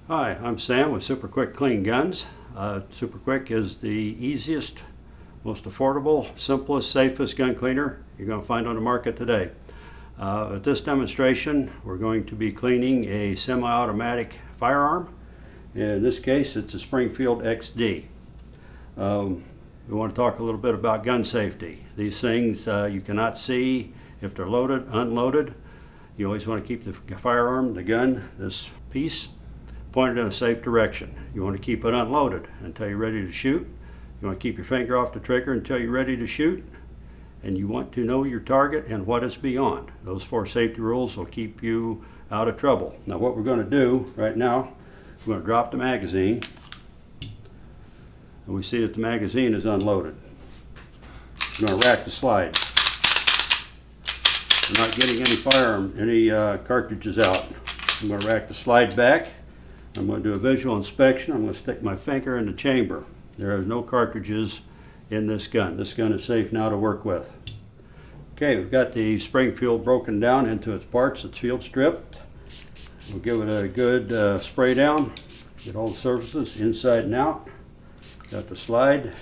Hi, I'm Sam with SuperQuick Clean Guns. SuperQuick is the easiest, most affordable, simplest, safest gun cleaner you're going to find on the market today. At this demonstration, we're going to be cleaning a semi-automatic firearm. In this case, it's a Springfield XD. We want to talk a little bit about gun safety. These things you cannot see if they're loaded, unloaded. You always want to keep the firearm, the gun, this piece, pointed in a safe direction. You want to keep it unloaded until you're ready to shoot. You want to keep your finger off the trigger until you're ready to shoot. And you want to know your target and what is beyond. Those 4 safety rules will keep you out of trouble. Now what we're going to do right now, we're going to drop the magazine. And we see that the magazine is unloaded. We're going to rack the slide. We're not getting any cartridges out. I'm going to rack the slide back. I'm going to do a visual inspection. I'm going to stick my finger in the chamber. There are no cartridges in this gun. This gun is safe now to work with. Okay, we've got the Springfield broken down into its parts. It's field stripped. We'll give it a good spray down. Get all the surfaces inside and out. Got the slide,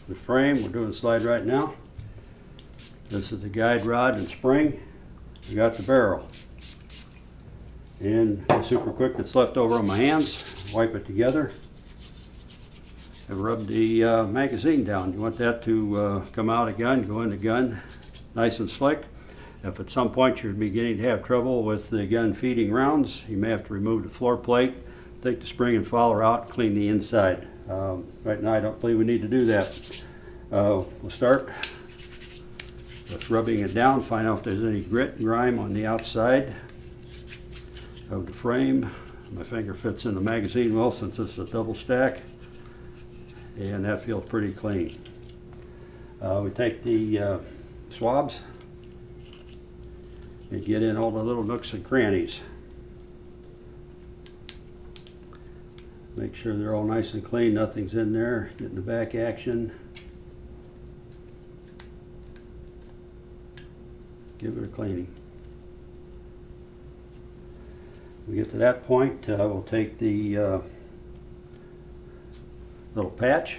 the frame. We're doing the slide right now. This is the guide rod and spring. We got the barrel. And the SuperQuick that's left over on my hands, wipe it together and rub the magazine down. You want that to come out of the gun, go in the gun nice and slick. If at some point you're beginning to have trouble with the gun feeding rounds, you may have to remove the floor plate, take the spring and follower out, clean the inside. Right now I don't believe we need to do that. We'll start with rubbing it down, find out if there's any grit and grime on the outside of the frame. My finger fits in the magazine well since it's a double stack, and that feels pretty clean. We take the swabs and get in all the little nooks and crannies. Make sure they're all nice and clean, nothing's in there. Getting the back action. Give it a cleaning. We get to that point, we'll take the little patch,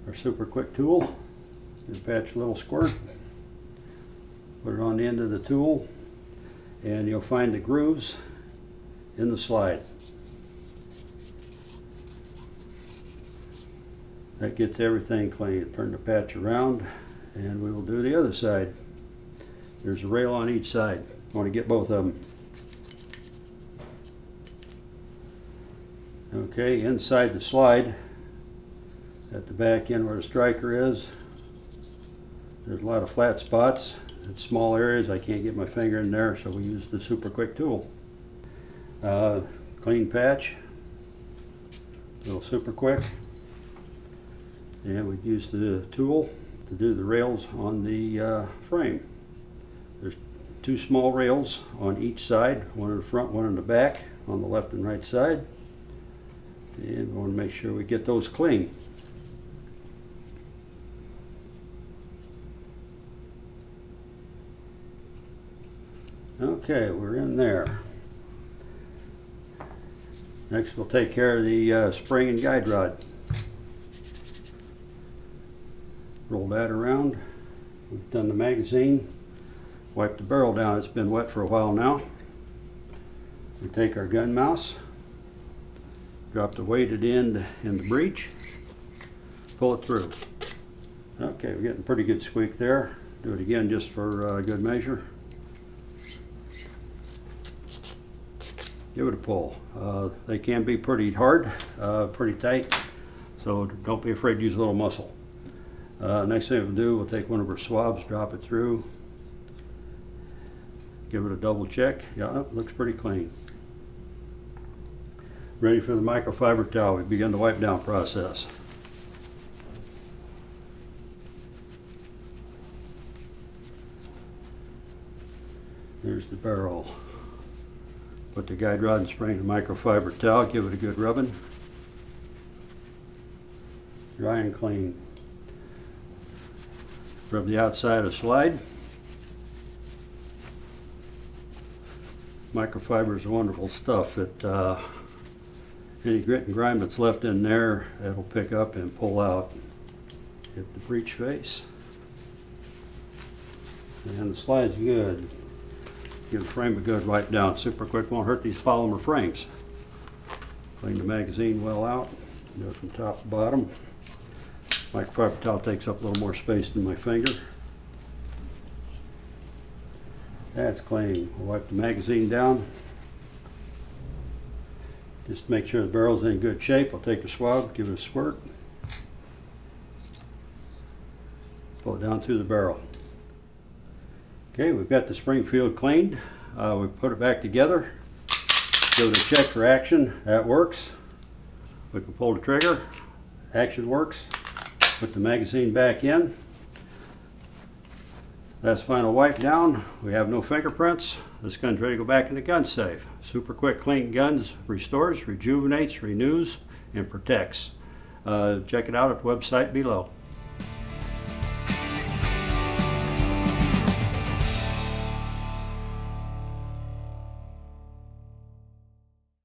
our SuperQuick tool, and patch a little squirt, put it on the end of the tool, and you'll find the grooves in the slide. That gets everything clean. Turn the patch around, and we will do the other side. There's a rail on each side. I want to get both of them. Okay, inside the slide, at the back end where the striker is, there's a lot of flat spots. In small areas, I can't get my finger in there, so we use the SuperQuick tool. Clean patch, little SuperQuick, and we use the tool to do the rails on the frame. There's 2 small rails on each side, one in the front, one in the back, on the left and right side. And we want to make sure we get those clean. Okay, we're in there. Next we'll take care of the spring and guide rod. Roll that around. We've done the magazine. Wipe the barrel down. It's been wet for a while now. We take our gun mouse. Drop the weighted end in the breech, pull it through. Okay, we're getting pretty good squeak there. Do it again just for good measure. Give it a pull. They can be pretty hard, pretty tight, so don't be afraid to use a little muscle. Next thing we'll do, we'll take one of our swabs, drop it through, give it a double check. Yeah, it looks pretty clean. Ready for the microfiber towel. We begin the wipe down process. There's the barrel. Put the guide rod and spring in the microfiber towel, give it a good rubbing. Dry and clean. Rub the outside of the slide. Microfiber is wonderful stuff. It Any grit and grime that's left in there, that'll pick up and pull out. Hit the breech face. And the slide's good. Give the frame a good wipe down. Super quick, won't hurt these polymer frames. Clean the magazine well out. Do it from top to bottom. Microfiber towel takes up a little more space than my finger. That's clean. We'll wipe the magazine down. Just to make sure the barrel's in good shape, I'll take a swab, give it a squirt. Pull it down through the barrel. Okay, we've got the Springfield cleaned. We put it back together. Give it a check for action. That works. We can pull the trigger. Action works. Put the magazine back in. That's final wipe down. We have no fingerprints. This gun's ready to go back in the gun safe. Super quick clean guns restores, rejuvenates, renews, and protects. Check it out at the website below.